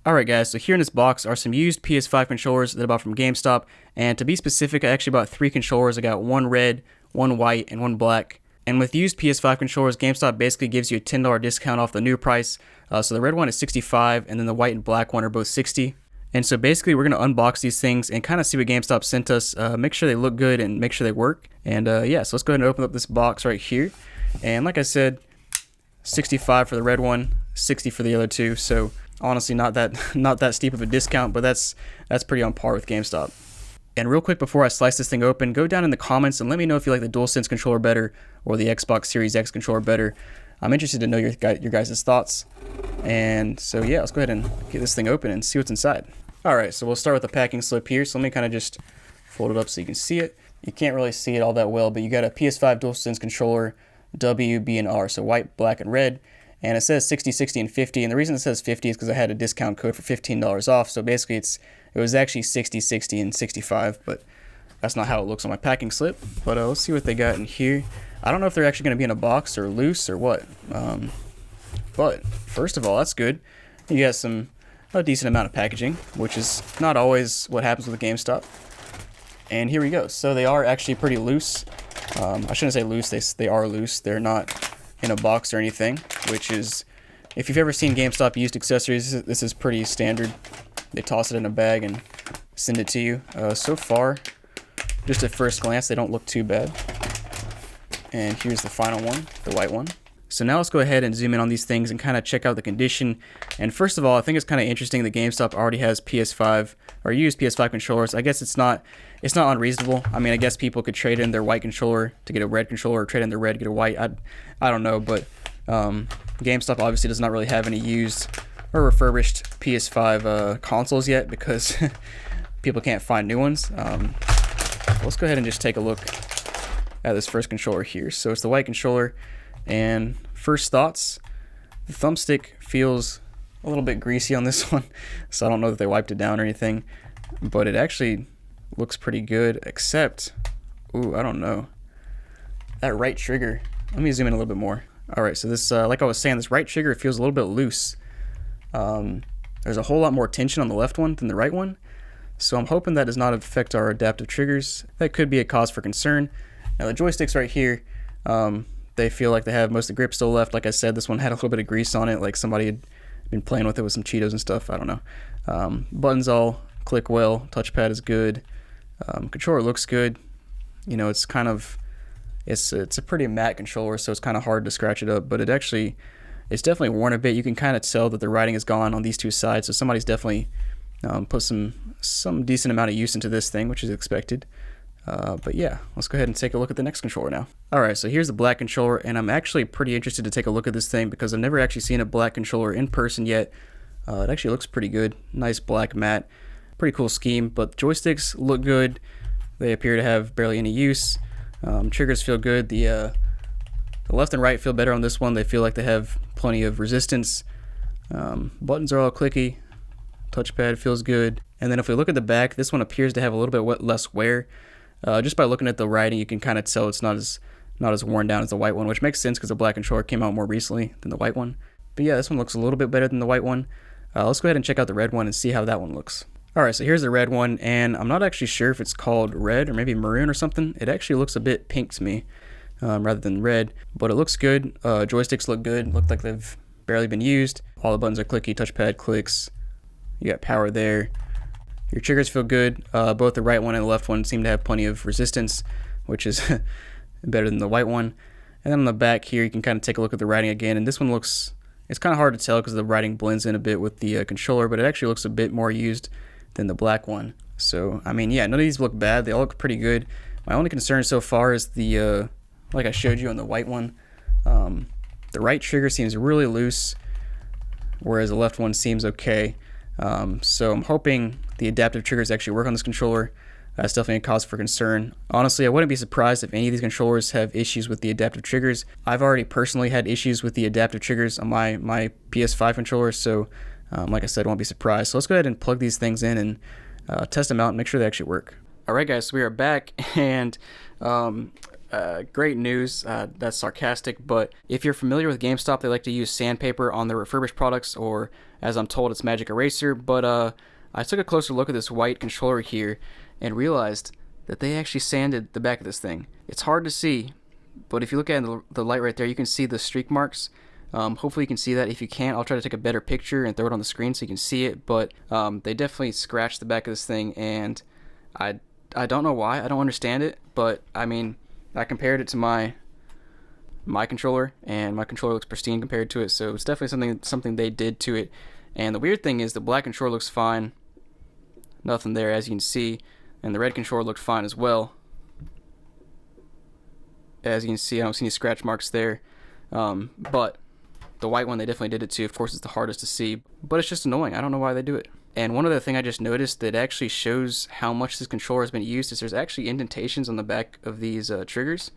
Alright guys, so here in this box are some used PS5 controllers that I bought from GameStop, and to be specific, I actually bought 3 controllers. I got one red, one white, and one black. And with used PS5 controllers, GameStop basically gives you a $10 discount off the new price. So the red one is $65, and then the white and black one are both $60. And so basically we're going to unbox these things and kind of see what GameStop sent us, make sure they look good and make sure they work. And yeah, so let's go ahead and open up this box right here. And like I said, 65 for the red one, 60 for the other two. So honestly, not that steep of a discount, but that's pretty on par with GameStop. And real quick before I slice this thing open, go down in the comments and let me know if you like the DualSense controller better or the Xbox Series X controller better. I'm interested to know your guys' thoughts. And so yeah, let's go ahead and get this thing open and see what's inside. Alright, so we'll start with the packing slip here. So let me kind of just fold it up so you can see it. You can't really see it all that well, but you got a PS5 DualSense controller, W, B, and R, so white, black, and red. And it says 60, 60, and 50. And the reason it says 50 is because I had a discount code for $15 off. So basically it was actually 60, 60, and 65, but that's not how it looks on my packing slip. But let's see what they got in here. I don't know if they're actually going to be in a box or loose or what. But first of all, that's good. You got a decent amount of packaging, which is not always what happens with GameStop. And here we go. So they are actually pretty loose. I shouldn't say loose. They are loose. They're not in a box or anything, which is, if you've ever seen GameStop used accessories, this is pretty standard. They toss it in a bag and send it to you. So far, just at first glance, they don't look too bad. And here's the final one, the white one. So now let's go ahead and zoom in on these things and kind of check out the condition. And first of all, I think it's kind of interesting that GameStop already has PS5 or used PS5 controllers. I guess it's not unreasonable. I mean, I guess people could trade in their white controller to get a red controller, or trade in their red to get a white. I don't know, but GameStop obviously does not really have any used or refurbished PS5 consoles yet because people can't find new ones. Let's go ahead and just take a look at this first controller here. So it's the white controller. And first thoughts, the thumbstick feels a little bit greasy on this one, so I don't know that they wiped it down or anything, but it actually looks pretty good, except, ooh, I don't know, that right trigger. Let me zoom in a little bit more. Alright, so this, like I was saying, this right trigger feels a little bit loose. There's a whole lot more tension on the left one than the right one, so I'm hoping that does not affect our adaptive triggers. That could be a cause for concern. Now the joysticks right here, they feel like they have most of the grip still left. Like I said, this one had a little bit of grease on it, like somebody had been playing with it with some Cheetos and stuff. I don't know. Buttons all click well. Touchpad is good. Controller looks good. You know, it's kind of, it's a pretty matte controller, so it's kind of hard to scratch it up. But it's definitely worn a bit. You can kind of tell that the writing is gone on these two sides. So somebody's definitely put some decent amount of use into this thing, which is expected. But yeah, let's go ahead and take a look at the next controller now. Alright, so here's the black controller, and I'm actually pretty interested to take a look at this thing because I've never actually seen a black controller in person yet. It actually looks pretty good. Nice black matte. Pretty cool scheme, but joysticks look good. They appear to have barely any use. Triggers feel good. The left and right feel better on this one. They feel like they have plenty of resistance. Buttons are all clicky. Touchpad feels good. And then if we look at the back, this one appears to have a little bit less wear. Just by looking at the writing, you can kind of tell it's not as worn down as the white one, which makes sense because the black controller came out more recently than the white one. But yeah, this one looks a little bit better than the white one. Let's go ahead and check out the red one and see how that one looks. Alright, so here's the red one, and I'm not actually sure if it's called red or maybe maroon or something. It actually looks a bit pink to me rather than red, but it looks good. Joysticks look good. Look like they've barely been used. All the buttons are clicky. Touchpad clicks. You got power there. Your triggers feel good. Both the right one and the left one seem to have plenty of resistance, which is better than the white one. And then on the back here, you can kind of take a look at the writing again. And this one looks, it's kind of hard to tell because the writing blends in a bit with the controller, but it actually looks a bit more used than the black one. So, I mean, yeah, none of these look bad. They all look pretty good. My only concern so far is the, like I showed you on the white one, the right trigger seems really loose, whereas the left one seems okay. So I'm hoping the adaptive triggers actually work on this controller. That's definitely a cause for concern. Honestly, I wouldn't be surprised if any of these controllers have issues with the adaptive triggers. I've already personally had issues with the adaptive triggers on my PS5 controller, so like I said, I won't be surprised. So let's go ahead and plug these things in and test them out and make sure they actually work. Alright guys, so we are back, and Great news. That's sarcastic, but if you're familiar with GameStop, they like to use sandpaper on their refurbished products, or as I'm told, it's magic eraser. But I took a closer look at this white controller here and realized that they actually sanded the back of this thing. It's hard to see, but if you look at the light right there, you can see the streak marks. Hopefully you can see that. If you can't, I'll try to take a better picture and throw it on the screen so you can see it. But they definitely scratched the back of this thing, and I don't know why. I don't understand it, but I mean, I compared it to my controller, and my controller looks pristine compared to it. So it's definitely something they did to it. And the weird thing is the black controller looks fine. Nothing there, as you can see. And the red controller looked fine as well. As you can see, I don't see any scratch marks there. But the white one, they definitely did it too. Of course, it's the hardest to see, but it's just annoying. I don't know why they do it. And one other thing I just noticed that actually shows how much this controller has been used is there's actually indentations on the back of these triggers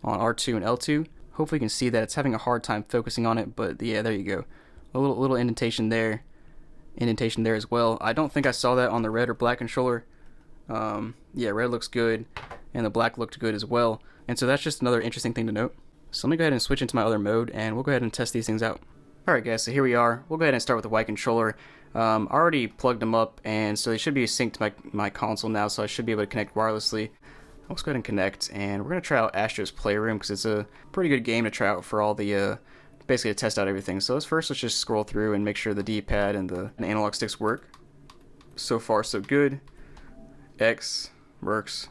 on R2 and L2. Hopefully you can see that. It's having a hard time focusing on it, but yeah, there you go. A little indentation there as well. I don't think I saw that on the red or black controller. Yeah, red looks good, and the black looked good as well. And so that's just another interesting thing to note. So let me go ahead and switch into my other mode, and we'll go ahead and test these things out. Alright guys, so here we are. We'll go ahead and start with the white controller. I already plugged them up, and so they should be synced to my console now, so I should be able to connect wirelessly. Let's go ahead and connect, and we're going to try out Astro's Playroom, because it's a pretty good game to try out for all the, basically to test out everything. So let's just scroll through and make sure the D-pad and the analog sticks work. So far so good. X works,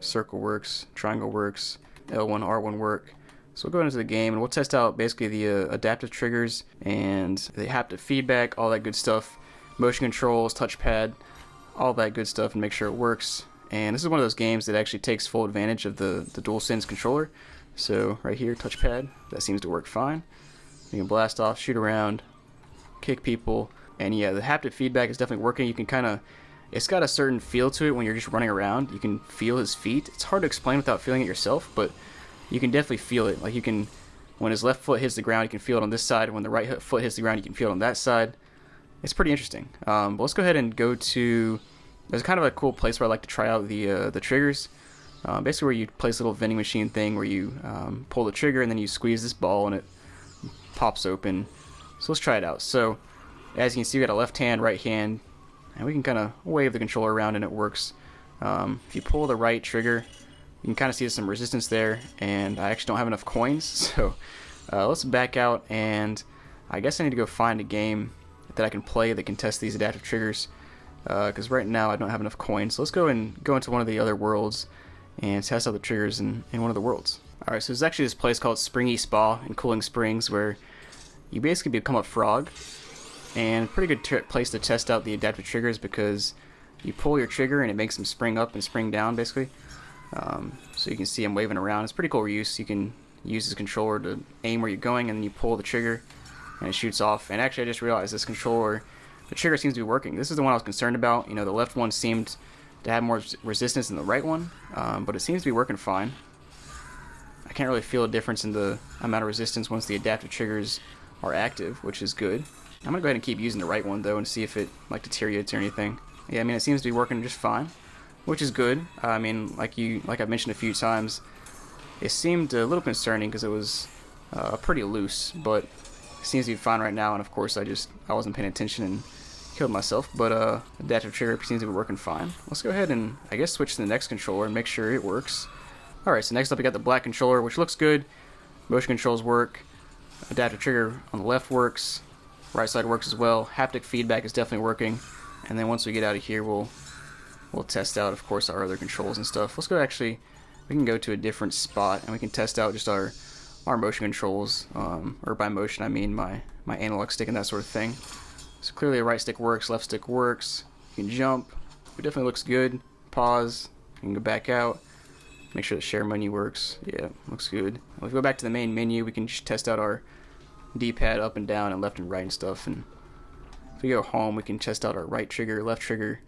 circle works, triangle works, L1, R1 work. So we'll go into the game and we'll test out basically the adaptive triggers and the haptic feedback, all that good stuff, motion controls, touchpad, all that good stuff, and make sure it works. And this is one of those games that actually takes full advantage of the DualSense controller. So right here, touchpad, that seems to work fine. You can blast off, shoot around, kick people, and yeah, the haptic feedback is definitely working. You can it's got a certain feel to it when you're just running around. You can feel his feet. It's hard to explain without feeling it yourself, but you can definitely feel it. Like, you can, when his left foot hits the ground, you can feel it on this side. When the right foot hits the ground, you can feel it on that side. It's pretty interesting. But let's go ahead and go to, there's kind of a cool place where I like to try out the triggers. Basically where you place a little vending machine thing where you pull the trigger and then you squeeze this ball and it pops open. So let's try it out. So as you can see, we got a left hand, right hand, and we can kind of wave the controller around and it works. If you pull the right trigger, you can kind of see some resistance there, and I actually don't have enough coins, so let's back out, and I guess I need to go find a game that I can play that can test these adaptive triggers, because right now I don't have enough coins. So let's go into one of the other worlds and test out the triggers in one of the worlds. Alright, so there's actually this place called Springy Spa in Cooling Springs where you basically become a frog, and pretty good place to test out the adaptive triggers because you pull your trigger and it makes them spring up and spring down basically. So you can see I'm waving around. It's pretty cool use. You can use this controller to aim where you're going, and then you pull the trigger and it shoots off. And actually I just realized this controller, the trigger seems to be working. This is the one I was concerned about. You know, the left one seemed to have more resistance than the right one, but it seems to be working fine. I can't really feel a difference in the amount of resistance once the adaptive triggers are active, which is good. I'm going to go ahead and keep using the right one though and see if it deteriorates or anything. Yeah, I mean, it seems to be working just fine, which is good. I mean, like I've mentioned a few times, it seemed a little concerning because it was pretty loose, but it seems to be fine right now. And of course, I wasn't paying attention and killed myself. But adaptive trigger seems to be working fine. Let's go ahead and I guess switch to the next controller and make sure it works. All right, so next up we got the black controller, which looks good. Motion controls work. Adaptive trigger on the left works. Right side works as well. Haptic feedback is definitely working. And then once we get out of here, we'll test out, of course, our other controls and stuff. Let's go, actually, we can go to a different spot and we can test out just our motion controls, or by motion I mean my analog stick and that sort of thing. So clearly the right stick works, left stick works. You can jump. It definitely looks good. Pause. You can go back out. Make sure the share menu works. Yeah, looks good. If we go back to the main menu, we can just test out our D-pad up and down and left and right and stuff. And if we go home, we can test out our right trigger, left trigger,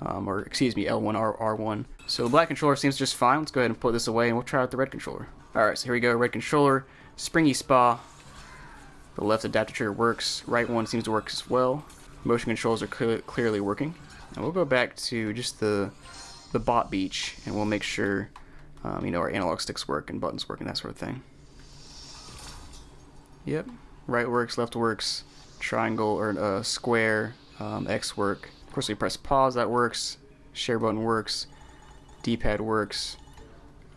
or excuse me, L1, R1. So the black controller seems just fine. Let's go ahead and put this away and we'll try out the red controller. Alright, so here we go, red controller, Springy Spa. The left adaptive trigger works, right one seems to work as well. Motion controls are clearly working. And we'll go back to just the bot beach and we'll make sure you know, our analog sticks work and buttons work and that sort of thing. Yep, right works, left works, triangle or square, X work. Of course, we press pause, that works. Share button works. D-pad works.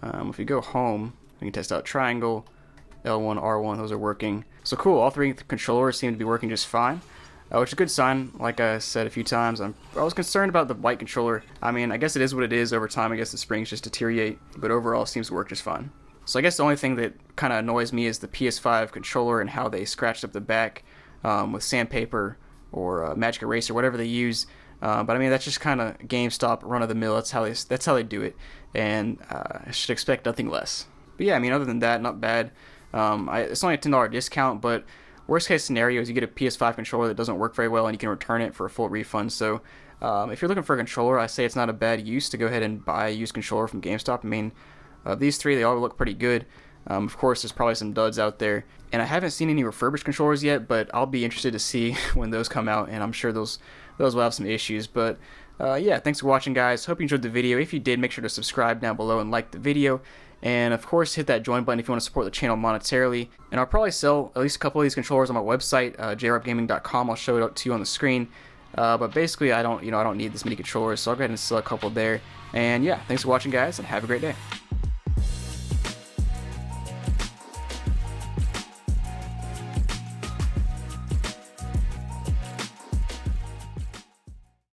If we go home, we can test out triangle, L1, R1, those are working. So cool, all three controllers seem to be working just fine, which is a good sign. Like I said a few times, I was concerned about the white controller. I mean, I guess it is what it is. Over time, I guess the springs just deteriorate, but overall, it seems to work just fine. So I guess the only thing that kind of annoys me is the PS5 controller and how they scratched up the back with sandpaper or magic eraser, whatever they use. But I mean, that's just kind of GameStop run-of-the-mill. That's how they do it, and I should expect nothing less. But yeah, I mean, other than that, not bad. It's only a $10 discount, but worst case scenario is you get a PS5 controller that doesn't work very well and you can return it for a full refund. So if you're looking for a controller, I say it's not a bad use to go ahead and buy a used controller from GameStop. I mean, these three, they all look pretty good. Of course, there's probably some duds out there, and I haven't seen any refurbished controllers yet, but I'll be interested to see when those come out, and I'm sure those will have some issues. But yeah, thanks for watching, guys. Hope you enjoyed the video. If you did, make sure to subscribe down below and like the video. And of course, hit that join button if you want to support the channel monetarily. And I'll probably sell at least a couple of these controllers on my website, jrupgaming.com. I'll show it up to you on the screen. But basically, I don't need this many controllers, so I'll go ahead and sell a couple there. And yeah, thanks for watching, guys, and have a great day.